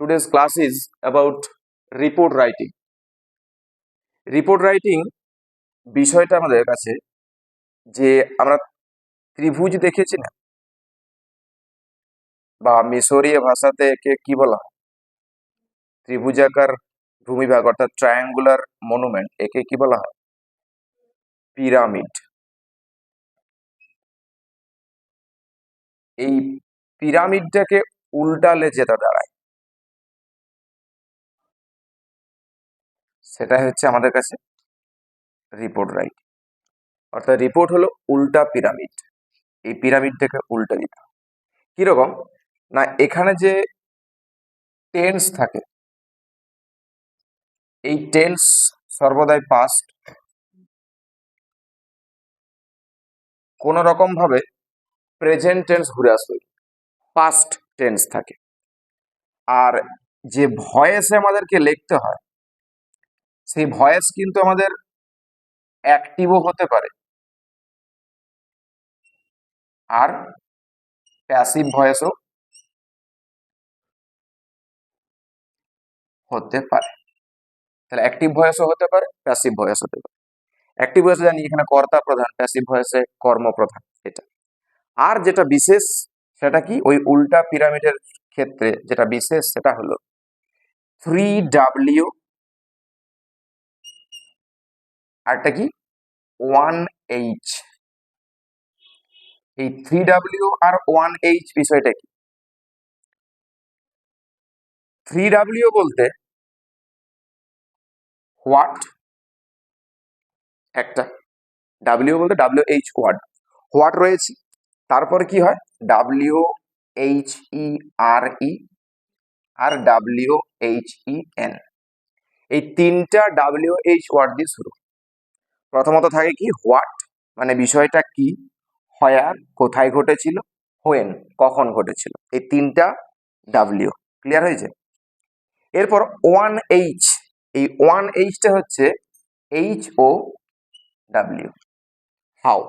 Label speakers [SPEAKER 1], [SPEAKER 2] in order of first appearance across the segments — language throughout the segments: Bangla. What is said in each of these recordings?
[SPEAKER 1] Today's class is about report writing. Report writing বিষয়টা আমাদের কাছে যে আমরা ত্রিভুজ দেখেছি না, বা মিশরীয় ভাষাতে একে কি বলা হয়, ত্রিভুজাকার ভূমিভাগ অর্থাৎ ট্রায়াঙ্গুলার মনুমেন্ট, একে কি বলা হয়? পিরামিড। এই পিরামিডটাকে উল্টালে যেটা দাঁড়ায় সেটাই হচ্ছে আমাদের কাছে রিপোর্ট রাইটিং। অর্থাৎ রিপোর্ট হলো উল্টা পিরামিড, এই পিরামিডটাকে উল্টে দিতে হয়। কিরকম না, এখানে যে টেন্স থাকে, এই টেন্স সর্বদাই পাস্ট, কোন রকম ভাবে প্রেজেন্ট টেন্স ঘুরে আসবে, পাস্ট টেন্স থাকে। আর যে ভয়েসে আমাদেরকে লিখতে হয়, সেই ভয়েস কিন্তু আমাদের অ্যাক্টিভও হতে পারে আর প্যাসিভ ভয়েসও হতে পারে। তাহলে অ্যাক্টিভ ভয়েসও হতে পারে, প্যাসিভ ভয়েস হতে পারে। অ্যাক্টিভ ভয়েসে জানি এখানে কর্তা প্রধান, প্যাসিভ ভয়েসে কর্ম প্রধান, এটা। আর যেটা বিশেষ সেটা কি, ওই উল্টা পিরামিডের ক্ষেত্রে যেটা বিশেষ সেটা হলো 3W আরটা কি 1H। এই 3W আর 1H বিষয়টা কি? 3W বলতে হোয়াট একটা, W বলতে WH ওয়ার্ড, হোয়াট রয়েছে, তারপর কি হয় WHERE আর WHEN। এই তিনটা WH ওয়ার্ড দিয়ে শুরু। প্রথমত থাকে কি হোয়াট, মানে বিষয়টা কি, হোয়ার কোথায় ঘটেছিল, হোয়েন কখন ঘটেছিল, এই তিনটা ডাব্লিউ। ক্লিয়ার হয়েছে? এরপর 1H, এই 1Hটা হচ্ছে HOW, হাউ,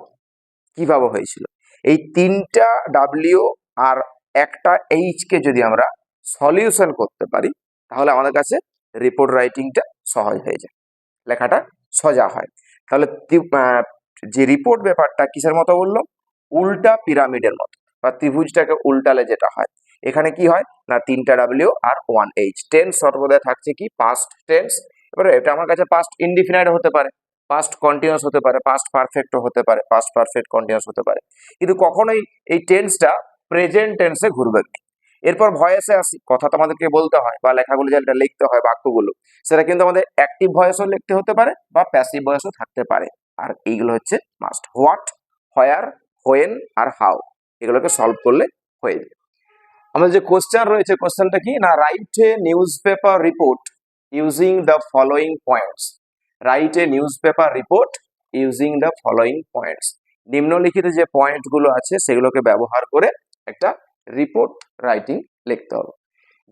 [SPEAKER 1] কিভাবে হয়েছিল। এই তিনটা ডাব্লিউ আর একটা এইচ কে যদি আমরা সলিউশন করতে পারি, তাহলে আমাদের কাছে রিপোর্ট রাইটিংটা সহজ হয়ে যায়, লেখাটা সোজা হয়। তাহলে যে রিপোর্ট ব্যাপারটা কিসের মতো বললো, উল্টা পিরামিডের মতো, বা ত্রিভুজটাকে উল্টালে যেটা হয়। এখানে কি হয় না, তিনটা ডাব্লিউ আর 1H। টেন্স সর্বদাই থাকছে কি পাস্ট টেন্স। এবারে এটা আমার কাছে পাস্ট ইনডিফিনাইট হতে পারে, পাস্ট কন্টিনিউয়াস হতে পারে, পাস্ট পারফেক্ট হতে পারে, পাস্ট পারফেক্ট কন্টিনিউয়াস হতে পারে, কিন্তু কখনোই এই টেন্সটা প্রেজেন্ট টেন্সে ঘুরবে না। এরপর ভয়েসে আসি, কথা তো আমাদেরকে বলতে হয়, বা লেখাগুলো যেটা লিখতে হয় বাক্যগুলো, সেটা কিন্তু আমাদের অ্যাক্টিভ ভয়েসও লিখতে হতে পারে বা প্যাসিভ ভয়েসও থাকতে পারে। আর এইগুলো হচ্ছে মাস্ট, হোয়াট, হোয়ার, হোয়েন আর হাউ, এগুলোকে সলভ করলে হয়ে যাবে। আমাদের যে কোশ্চেন রয়েছে, কোশ্চেনটা কি না, write a news paper report using the following points. Write a news paper report using the following points. নিম্নলিখিত যে পয়েন্ট গুলো আছে সেগুলোকে ব্যবহার করে একটা রিপোর্ট রাইটিং লিখতে হবে।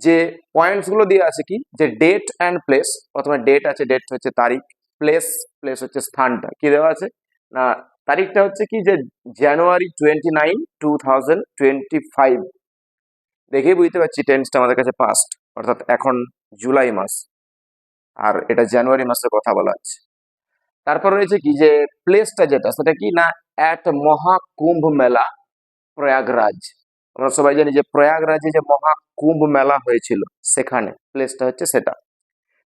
[SPEAKER 1] যে পয়েন্টস গুলো দিয়ে আছে কি, যে ডেট অ্যান্ড প্লেস। প্রথমে ডেট আছে, ডেট হচ্ছে তারিখ, প্লেস, প্লেস হচ্ছে স্থানটা। কি দেওয়া আছে না, তারিখটা হচ্ছে কি যে জানুয়ারি 29, 2025। দেখেই বুঝতে পারছি টেন্সটা আমাদের কাছে পাস্ট, অর্থাৎ এখন জুলাই মাস আর এটা জানুয়ারি মাসের কথা বলা আছে। তারপর রয়েছে কি যে প্লেসটা যেটা, সেটা কি না, অ্যাট মহাকুম্ভ মেলা প্রয়াগরাজ। আমরা সবাই জানি যে প্রয়াগরাজে যে মহাকুম্ভ মেলা হয়েছিল, সেখানে প্লেসটা হচ্ছে সেটা।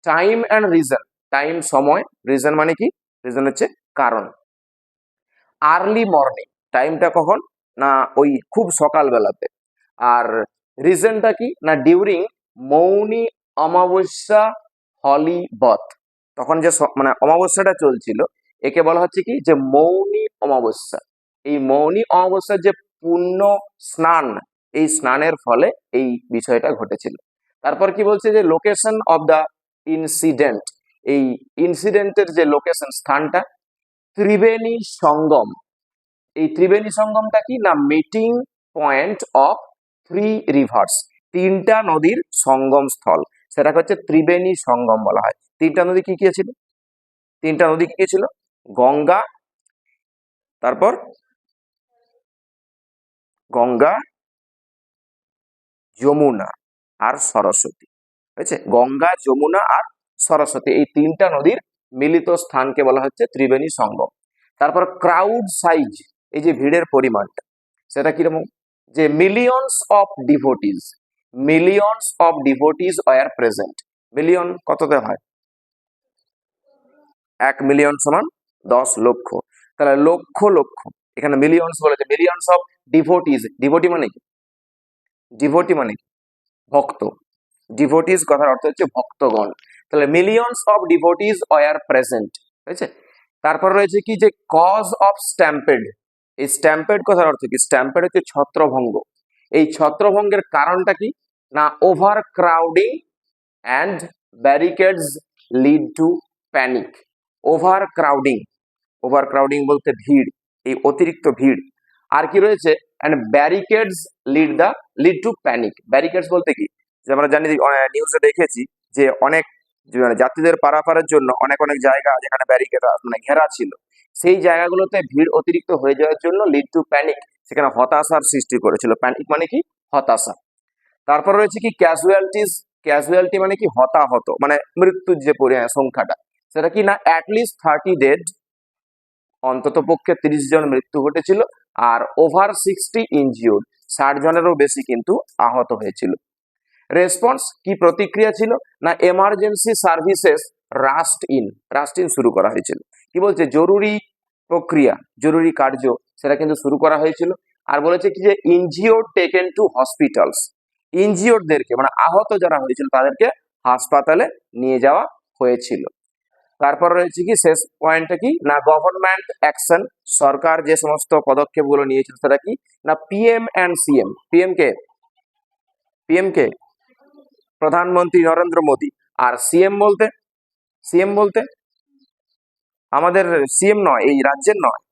[SPEAKER 1] টাইম অ্যান্ড রিজন, টাইম সময়, রিজন মানে কি, রিজন হচ্ছে কারণ। আর্লি মর্নিং, টাইমটা কখন না, ওই খুব সকালবেলাতে। আর রিজনটা কি না, ডিউরিং মৌনি অমাবস্যা হলি বথ, তখন যে মানে অমাবস্যাটা চলছিল, একে বলা হচ্ছে কি যে মৌনি অমাবস্যা। এই মৌনি অমাবস্যার যে পূর্ণ স্নান, এই স্নানের ফলে এই বিষয়টা ঘটেছিল। তারপর কি বলছে যে লোকেশন অফ দা ইনসিডেন্ট, এই ইনসিডেন্টের যে লোকেশন, স্থানটা ত্রিবেণী সঙ্গম। এই ত্রিবেণী সঙ্গমটা কি না, মিটিং পয়েন্ট অফ 3 রিভার্স, তিনটা নদীর সঙ্গম স্থল, সেটাকে হচ্ছে ত্রিবেণী সঙ্গম বলা হয়। তিনটা নদী কি কি ছিল, তিনটা নদী কি কি ছিল, গঙ্গা, তারপর গঙ্গা, যমুনা আর সরস্বতী। হয়েছে? গঙ্গা, যমুনা আর সরস্বতী, এই তিনটা নদীর মিলিত স্থানকে বলা হচ্ছে ত্রিবেণী সঙ্গম। তারপর ক্রাউড সাইজ, এই যে ভিড়ের পরিমাণটা, সেটা কিরকম? যে millions of devotees were present. Million কততে হয়? 1 মিলিয়ন সমান 10 লক্ষ। তাহলে লক্ষ লক্ষ, এখানে মিলিয়নস বলেছে, মিলিয়নস অফ ডিভোটিস। ডিভোটি মানে কি? ডিভোটি মানে কি? ভক্ত। ডিভোটিস কথার অর্থ হচ্ছে ভক্তগণ। তাহলে millions of devotees were present, হয়েছে? তারপর রয়েছে কি, যে কজ অফ স্ট্যাম্পেড। এই স্ট্যাম্পেড কথার অর্থ কি? স্ট্যাম্পেড হচ্ছে ছত্রভঙ্গ। এই ছত্রভঙ্গের কারণটা কি? না overcrowding and barricades lead to panic. Overcrowding, overcrowding বলতে ভিড়, এই অতিরিক্ত ভিড়। আর কি রয়েছে? And barricades lead to panic. Barricades বলতে কি, যে আমরা জানি, নিউজে দেখেছি যে অনেক যাত্রীদের পারাপারের জন্য অনেক অনেক জায়গা যেখানে ব্যারিকেড মানে ঘেরা ছিল, সেই জায়গাগুলোতে ভিড় অতিরিক্ত হয়ে যাওয়ার জন্য লিড টু প্যানিক, সেখানে হতাশার সৃষ্টি করেছিল। প্যানিক মানে কি? হতাশা। তারপর রয়েছে কি ক্যাজুয়ালিটিস। ক্যাজুয়ালিটি মানে কি? হতাহত, মানে মৃত্যুর যে সংখ্যাটা, সেটা কি না অ্যাটলিস্ট 30 ডেড, অন্তত পক্ষে 30 জন মৃত্যু ঘটেছিল। আর ওভার 60 ইনজিওর্ড, 60 জনেরও বেশি কিন্তু আহত হয়েছিল। রেসপন্স কি প্রতিক্রিয়া ছিল? না এমার্জেন্সি সার্ভিসেস রাস্ট ইন শুরু করা হয়েছিল। কি বলছে? জরুরি প্রক্রিয়া, জরুরি কার্য, সেটা কিন্তু শুরু করা হয়েছিল। আর বলেছে কি, যে ইনজিওর্ড টেকেন টু হসপিটালস। ইনজিওর্ডদেরকে মানে আহত যারা হয়েছিল তাদেরকে হাসপাতালে নিয়ে যাওয়া হয়েছিল। তারপর রয়েছে কি শেষ পয়েন্টটা কি, না গভর্নমেন্ট অ্যাকশন। সরকার যে সমস্ত পদক্ষেপগুলো নিয়েছিল সেটা কি, না পিএম অ্যান্ড সিএম। পিএম কে প্রধানমন্ত্রী নরেন্দ্র মোদী। আর সিএম বলতে আমাদের সিএম নয়, এই রাজ্যের নয়,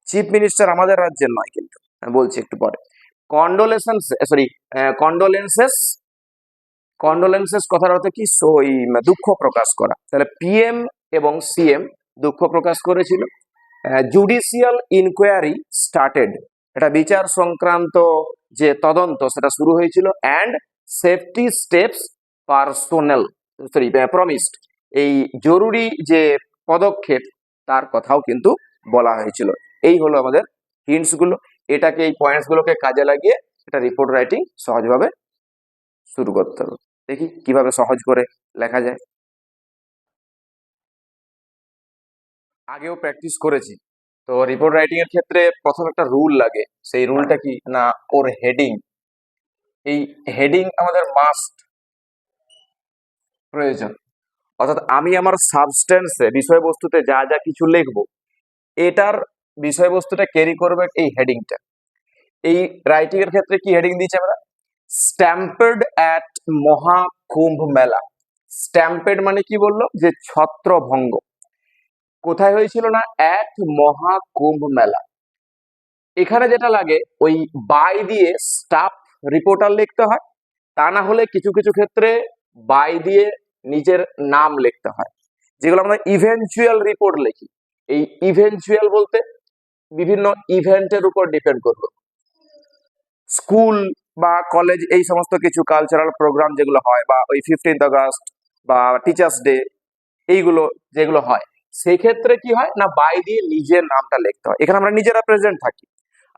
[SPEAKER 1] চিফ মিনিস্টার আমাদের রাজ্যের নয়, কিন্তু আমি বলছি একটু পরে। কন্ডোলেন্সেস। কন্ডোলেন্সেস কথার অর্থ কি? দুঃখ প্রকাশ করা। তাহলে পিএম এবং সিএম দুঃখ প্রকাশ করেছিল। জুডিশিয়াল ইনকোয়ারি স্টার্টেড, এটা বিচার সংক্রান্ত যে তদন্ত সেটা শুরু হয়েছিল। অ্যান্ড সেফটি স্টেপস প্রমিসড, এই জরুরি যে পদক্ষেপ তার কথাও কিন্তু বলা হয়েছিল। এই হলো আমাদের হিন্টস গুলো। এটাকে, এই পয়েন্টস গুলোকে কাজে লাগিয়ে এটা রিপোর্ট রাইটিং সহজভাবে শুরু করতে হবে। দেখি কিভাবে সহজ করে লেখা যায়। আগেও প্র্যাকটিস করেছি। তো রিপোর্ট রাইটিং এর ক্ষেত্রে প্রথম একটা রুল লাগে। সেই রুলটা কি, না ওর হেডিং। এই হেডিং আমাদের মাস্ট প্রয়োজন। অর্থাৎ আমি আমার সাবস্টেন্সে, বিষয়বস্তুতে যা যা কিছু লিখবো, এটার বিষয়বস্তুটা ক্যারি করবে এই হেডিংটা। এই রাইটিং এর ক্ষেত্রে কি হেডিং দিয়েছি আমরা? স্ট্যাম্পেড অ্যাট মহাকুম্ভ মেলা। স্ট্যাম্পেড মানে কি বললো? যে ছত্রভঙ্গ। কোথায় হয়েছিল? না অ্যাট মহাকুম্ভ মেলা। এখানে যেটা লাগে, ওই বাই দিয়ে স্টাফ রিপোর্টার লিখতে হয়, তা না হলে কিছু কিছু ক্ষেত্রে বাই দিয়ে নিজের নাম লিখতে হয়, যেগুলো আমরা ইভেন্চুয়াল রিপোর্ট লিখি। এই ইভেন্চুয়াল বলতে বিভিন্ন ইভেন্টের উপর ডিপেন্ড করবে। স্কুল বা কলেজ, এই সমস্ত কিছু কালচারাল প্রোগ্রাম যেগুলো হয়, বা ওই 15th আগস্ট বা টিচার্স ডে, এইগুলো যেগুলো হয়, সেই ক্ষেত্রে কি হয়, না বাই দিয়ে নিজের নামটা লিখতে হয়। এখানে আমরা নিজেরা প্রেজেন্ট থাকি।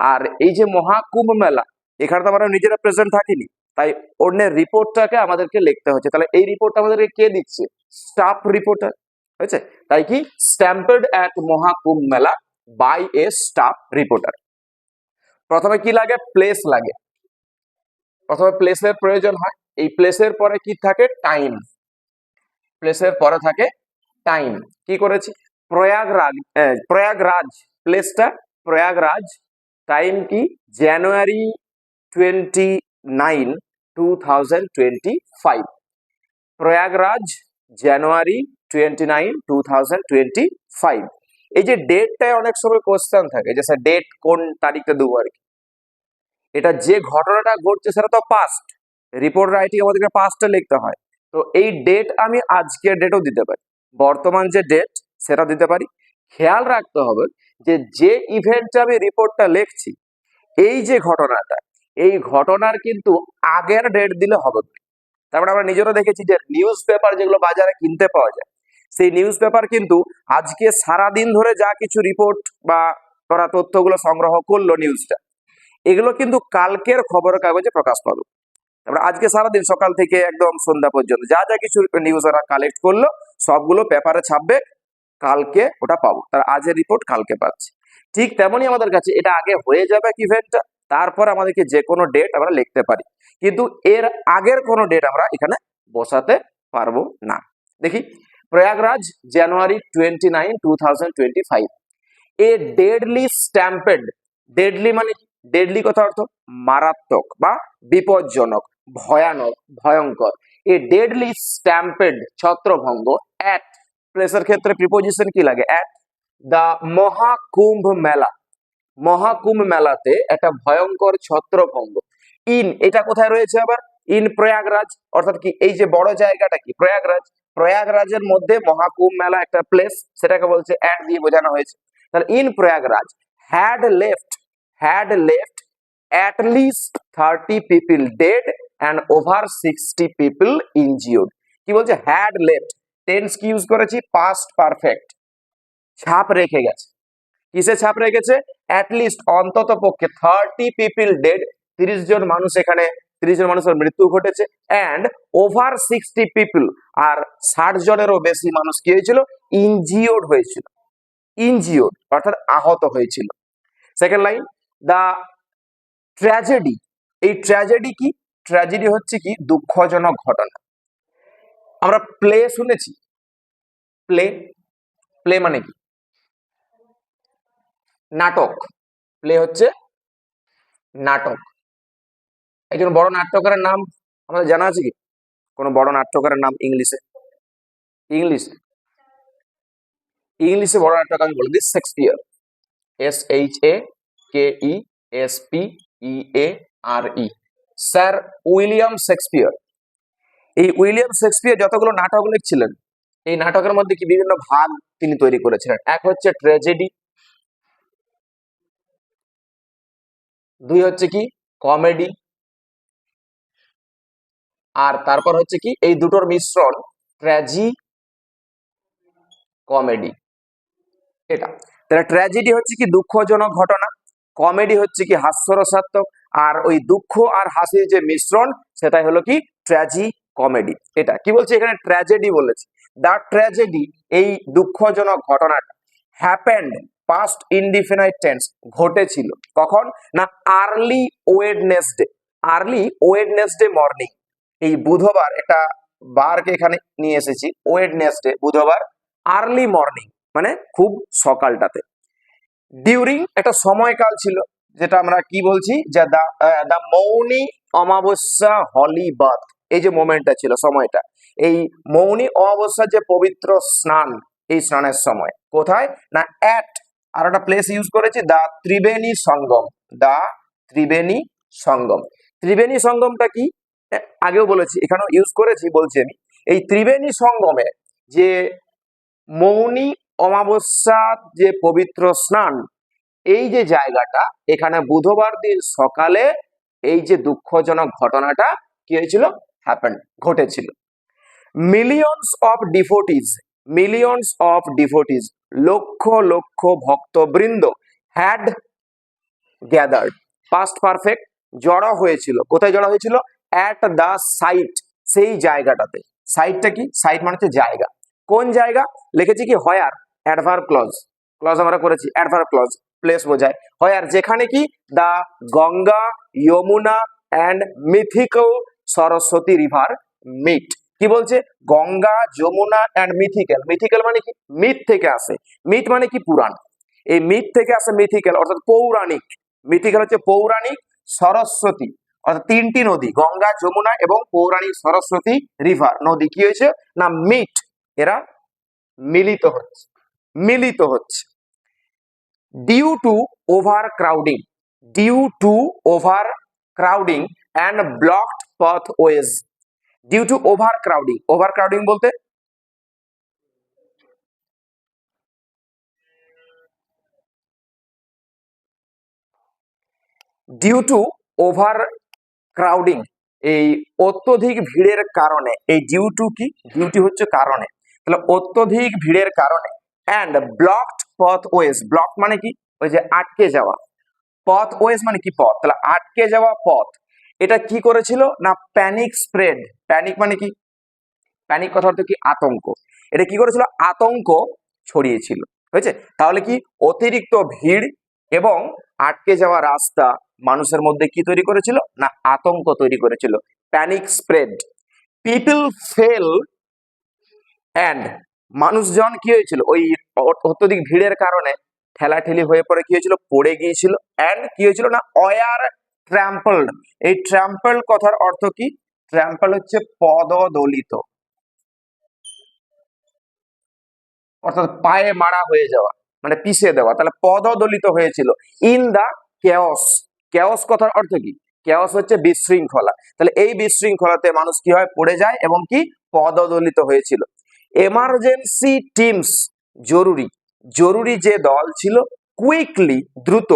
[SPEAKER 1] আর এই যে মহাকুম্ভ মেলা, এখানে তো আমরা নিজেরা প্রেজেন্ট থাকিনি, তাই অন্যের রিপোর্টটাকে আমাদেরকে লিখতে হচ্ছে। তাহলে এই রিপোর্টটা আমাদেরকে কে দিচ্ছে? স্টাফ রিপোর্টার, হয়েছে? তাই কি স্ট্যাম্পেড অ্যাট মহাকুম্ভ মেলা বাই এ স্টাফ রিপোর্টার। প্রথমে কি লাগে? প্লেস লাগে। প্রথমে প্লেসের প্রয়োজন হয়। এই প্লেসের পরে কি থাকে? টাইম। প্লেসের পরে থাকে টাইম। কি করেছি? প্রয়াগরাজ, প্লেসটা প্রয়াগরাজ। টাইম কি? জানুয়ারি 29, 2025। প্রয়াগরাজ, জানুয়ারি 29, 2025। এই যে ডেটটায় অনেক সময় কোশ্চেন থাকে, যে স্যার ডেট কোন তারিখটা দেবো আর কি। এটা যে ঘটনাটা ঘটছে সেটা তো পাস্ট, রিপোর্ট রাইটিং আমাদেরকে পাস্টে লিখতে হয়। তো এই ডেট আমি আজকের ডেটও দিতে পারি, বর্তমান যে ডেট সেটা দিতে পারি। খেয়াল রাখতে হবে যে যে ইভেন্টে আমি রিপোর্টটা লিখছি, এই যে ঘটনাটা, এই ঘটনার কিন্তু আগের ডেট দিলে হবে না। তারপরে আমরা নিজেরা দেখেছি যে নিউজ পেপার যেগুলো বাজারে কিনতে পাওয়া যায়, সেই নিউজ পেপার কিন্তু আজকে সারাদিন ধরে যা কিছু রিপোর্ট বা ওরা তথ্যগুলো সংগ্রহ করলো নিউজটা, এগুলো কিন্তু কালকের খবরের কাগজে প্রকাশ পাবে। তারপরে আজকে সারাদিন সকাল থেকে একদম সন্ধ্যা পর্যন্ত যা যা কিছু নিউজ ওরা কালেক্ট করলো সবগুলো পেপারে ছাপবে, কালকে ওটা পাবো। তার আজের রিপোর্ট কালকে পাচ্ছি। ঠিক তেমনই আমাদের কাছে এটা আগে হয়ে যাবে ইভেন্টটা, তারপর আমাদেরকে যে কোনো ডেট আমরা লিখতে পারি, কিন্তু এর আগের কোনো ডেট আমরা এখানে বসাতে পারবো না। দেখি, প্রয়াগরাজ জানুয়ারি 29, 2025, এ ডেডলি স্ট্যাম্পেড। ডেডলি মানে ডেডলি কথা অর্থ মারাত্মক বা বিপজ্জনক, ভয়ানক, ভয়ঙ্কর। এ ডেডলি স্ট্যাম্পেড ছত্রভঙ্গ অ্যাট, প্লেসের ক্ষেত্রে প্রিপোজিশন কি লাগে? অ্যাট দা মহাকুম্ভ মেলা। মহাকুম্ভ মেলাতে একটা ভয়ঙ্কর ছত্রভঙ্গ। ইন, এটা কোথায় রয়েছে আবার? ইন প্রয়াগরাজ, অর্থাৎ কি এই যে বড় জায়গাটা কি প্রয়াগরাজ, প্রয়াগরাজের মধ্যে মহাকুম্ভ মেলা একটা প্লেস, সেটাকে বলছে অ্যাট দিয়ে বোঝানো হয়েছে। তাহলে in Prayagraj had left at least 30 people dead and over 60 people injured। কি বলছে? হ্যাড লেফট, টেন্স কি ইউজ করেছি? Past perfect. ছাপ রেখে গেছে। কিসে ছাপ রেখেছে? অ্যাট লিস্ট, অন্তত পক্ষে 30 পিপল ডেড, 30 জন মানুষ, এখানে 30 জন মানুষের মৃত্যু ঘটেছে। অ্যান্ড ওভার 60 পিপল, আর 60 জনেরও বেশি মানুষ কি হয়েছিল? ইনজিওর্ড হয়েছিল। ইনজিওর্ড অর্থাৎ আহত হয়েছিল। সেকেন্ড লাইন, দা ট্র্যাজেডি। এই ট্র্যাজেডি কি? ট্র্যাজেডি হচ্ছে কি দুঃখজনক ঘটনা। আমরা প্লে শুনেছি, প্লে, প্লে মানে কি? নাটক। প্লে হচ্ছে নাটক। একজন বড় নাট্যকারের নাম আমাদের জানা আছে কি? কোন বড় নাট্যকারের নাম ইংলিশে? ইংলিশে বড় নাট্যকার আমি বলে দিই, Shakespeare. SHAKESPEARE, sir William Shakespeare. এই উইলিয়াম শেক্সপিয়ার যতগুলো নাটক লিখছিলেন, এই নাটকের মধ্যে কি বিভিন্ন ভাগ তিনি তৈরি করেছিলেন। এক হচ্ছে ট্র্যাজেডি, দুই হচ্ছে কি কমেডি, আর তারপর হচ্ছে কি এই দুটোর মিশ্রণ ট্র্যাজি কমেডি। এটা তাহলে ট্র্যাজেডি হচ্ছে কি দুঃখজনক ঘটনা, কমেডি হচ্ছে কি হাস্যরসাত্মক, আর ওই দুঃখ আর হাসির যে মিশ্রণ সেটাই হলো কি ট্র্যাজি কমেডি। এটা কি বলছে এখানে? ট্র্যাজেডি বলেছে। দা ট্র্যাজেডি, এই দুঃখজনক ঘটনাটা, হ্যাপেন্ড পাস্ট ইনডিফিনাইট টেন্স, ঘটেছিল কখন? না early Wednesday. Early Wednesday morning, এই বুধবার, একটা বারকে এখানে নিয়ে এসেছি, ওয়েডনেসডে বুধবার, আর্লি মর্নিং মানে খুব সকালটাতে। ডিউরিং একটা সময়কাল ছিল, যেটা আমরা কি বলছি যে দা মৌনি অমাবস্যা হলি বাথ, এই যে মোমেন্টটা ছিল, সময়টা, এই মৌনি অমাবস্যার যে পবিত্র স্নান, এই স্নানের সময় কোথায়? না অ্যাট, আর একটা প্লেস ইউজ করেছি, দা ত্রিবেণী সঙ্গম। দা ত্রিবেণী সঙ্গম। ত্রিবেণী সঙ্গমটা কি? আগেও বলেছি, এখানেও ইউজ করেছি, বলছি আমি। এই ত্রিবেণী সঙ্গমে যে মৌনি অমাবস্যার যে পবিত্র স্নান, এই যে জায়গাটা, এখানে বুধবার দিন সকালে এই যে দুঃখজনক ঘটনাটা কি হয়েছিল? হ্যাপেন, ঘটেছিল। Millions of devotees, lakh lakh ভক্তবৃন্দ, হ্যাড গ্যাদার্ড, পাস্ট পারফেক্ট, জড়ো হয়েছিল। কোথায় জড়ো হয়েছিল? অ্যাট দা সাইট, সেই জায়গাটাতে। সাইটটা কি? সাইট মানে হচ্ছে জায়গা। কোন জায়গা? লিখেছি কি হোয়ার, অ্যাডভার্ব ক্লজ, ক্লজ আমরা করেছি অ্যাডভার্ব ক্লজ, প্লেস বোঝায়। হোয়ার যেখানে কি the Ganga, Yamuna and mythical Saraswati river meet. কি বলছে? Ganga, Yamuna and mythical. Mythical মানে কি? মিথ থেকে আসে। মিথ মানে কি? পুরাণ। এই মিথ থেকে আসে মিথিক্যাল অর্থাৎ পৌরাণিক। মিথিক্যাল হচ্ছে পৌরাণিক, সরস্বতী অর্থাৎ তিনটি নদী, গঙ্গা, যমুনা এবং পৌরাণিক সরস্বতী রিভার নদী কি হয়েছে? না মিট, এরা মিলিত হচ্ছে, মিলিত হচ্ছে। Due to overcrowding, due to overcrowding and blocked pathways. Due to overcrowding, overcrowding বলতে ডিউ টু ওভার ক্রাউডিং, এই অত্যধিক ভিড়ের কারণে, এই ডিউ টু কি হচ্ছে কারণে, তাহলে অত্যধিক ভিড়ের কারণে অ্যান্ড ব্লকড পাথওয়েজ, ব্লক মানে কি ওই যে আটকে যাওয়া, পাথওয়েজ মানে কি পথ, তাহলে আটকে যাওয়া পথ, এটা কি করেছিল না প্যানিক স্প্রেড, প্যানিক মানে কি, প্যানিক কথা অর্থ কি আতঙ্ক, এটা কি করেছিল আতঙ্ক ছড়িয়েছিল, হয়েছে। তাহলে কি অতিরিক্ত ভিড় এবং আটকে যাওয়া রাস্তা মানুষের মধ্যে কি তৈরি করেছিল না আতঙ্ক তৈরি করেছিল, panic spread. People fail and, মানুষজন কি হয়েছিল ওই অত্যধিক ভিড়ের কারণে ঠেলাঠেলি হয়ে পড়ে কি হয়েছিল পড়ে গিয়েছিল, অ্যান্ড কি হয়েছিল না ওয়ার ট্রাম্পলড, এই ট্রাম্পলড কথার অর্থ কি, ট্রাম্পল হচ্ছে পদদলিত, অর্থাৎ পায়ে মারা হয়ে যাওয়া মানে পিষে দেওয়া, তাহলে পদদলিত হয়েছিল ইন দা কেওস, কেওস কথার অর্থ কি, কেওস হচ্ছে বিশৃঙ্খলা, তাহলে এই বিশৃঙ্খলাতে মানুষ কি হয় পড়ে যায় এবং কি পদদলিত হয়েছিল। এমার্জেন্সি টিমস, জরুরি, জরুরি যে দল ছিল কুইকলি, দ্রুত,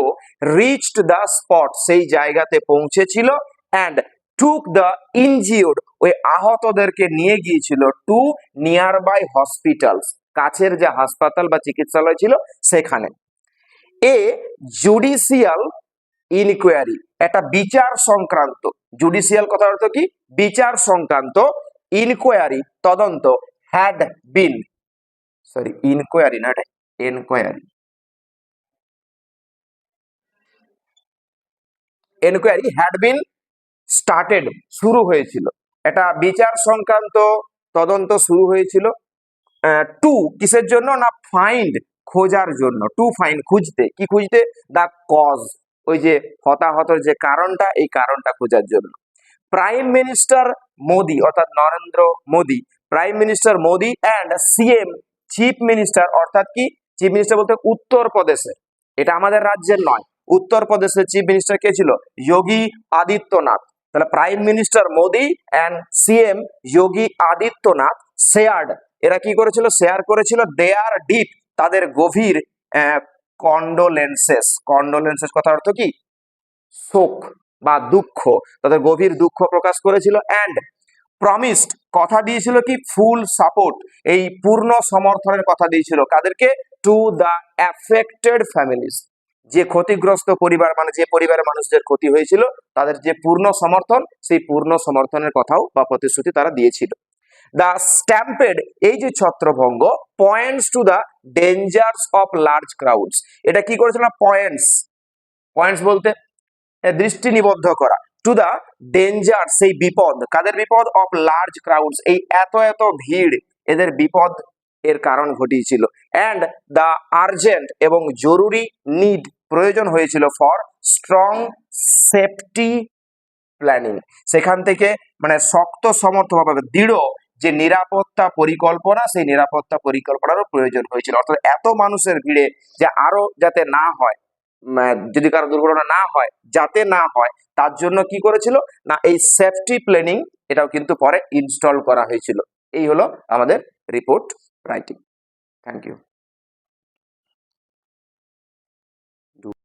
[SPEAKER 1] রিচড দ্য স্পট, সেই জায়গাতে পৌঁছেছিল, অ্যান্ড টুক দ্য ইনজিওর্ড, ওই আহতদেরকে নিয়ে গিয়েছিল টু নিয়ার বাই হসপিটালস, কাছের যে হাসপাতাল বা চিকিৎসালয় ছিল সেখানে। এ জুডিশিয়াল ইনকোয়ারি, একটা বিচার সংক্রান্ত, জুডিশিয়াল কথার অর্থ কি বিচার সংক্রান্ত, ইনকোয়ারি তদন্ত, হ্যাড বিন, সরি ইনকোয়ারি না এটা enquiry, enquiry had been started, শুরু হয়েছিল, এটা বিচার সংক্রান্ত তদন্ত শুরু হয়েছিল, টু কিসের জন্য না ফাইন্ড, খোঁজার জন্য, টু ফাইন্ড খুঁজতে, কি খুঁজতে দা কজ, ওই যে হতাহতের যে কারণটা, এই কারণটা খোঁজার জন্য। প্রাইম মিনিস্টার মোদি অর্থাৎ Narendra Modi, prime minister Modi and CM chief minister, অর্থাৎ কি চিফ মিনিস্টার বলতে উত্তরপ্রদেশের, এটা আমাদের রাজ্যের নয়, উত্তরপ্রদেশের চিফ মিনিস্টার কে ছিল যোগী আদিত্যনাথ, তাহলে prime minister Modi and CM Yogi Adityanath shared, এরা কি করেছিল শেয়ার করেছিল দেয়ার ডিপ, তাদের গভীর কন্ডোলেন্সেস, কন্ডোলেন্সেস কথার অর্থ কি শোক বা দুঃখ, তাদের গভীর দুঃখ প্রকাশ করেছিল, অ্যান্ড প্রমিসড কথা দিয়েছিল কি ফুল সাপোর্ট, এই পূর্ণ সমর্থনের কথা দিয়েছিল কাদেরকে টু দা অ্যাফেক্টেড ফ্যামিলিজ, যে ক্ষতিগ্রস্ত পরিবার মানে যে পরিবারের মানুষদের ক্ষতি হয়েছিল তাদের যে পূর্ণ সমর্থন, সেই পূর্ণ সমর্থনের কথাও বা প্রতিশ্রুতি তারা দিয়েছিল। দা স্ট্যাম্পেড, এই যে ছত্রভঙ্গ points to the dangers of large crowds, এটা কি করেছিল না পয়েন্টস, পয়েন্টস বলতে দৃষ্টি নিবদ্ধ করা, টু দা ডেঞ্জার সেই বিপদ, কাদের বিপদ অফ লার্জ ক্রাউডস, এই এত এত ভিড় এদের বিপদ এর কারণ ঘটিয়েছিল, অ্যান্ড দা আর্জেন্ট এবং জরুরি নিড প্রয়োজন হয়েছিল ফর স্ট্রং সেফটি প্ল্যানিং, সেখান থেকে মানে শক্ত সমর্থভাবে দৃঢ় যে নিরাপত্তা পরিকল্পনা, সেই নিরাপত্তা পরিকল্পনারও প্রয়োজন হয়েছিল, অর্থাৎ এত মানুষের ভিড়ে যে আরো যাতে না হয়, যদি কারো দুর্ঘটনা না হয়, যাতে না হয় তার জন্য কি করেছিল না এই সেফটি প্ল্যানিং এটাও কিন্তু পরে ইনস্টল করা হয়েছিল। এই হলো আমাদের রিপোর্ট রাইটিং। Thank you.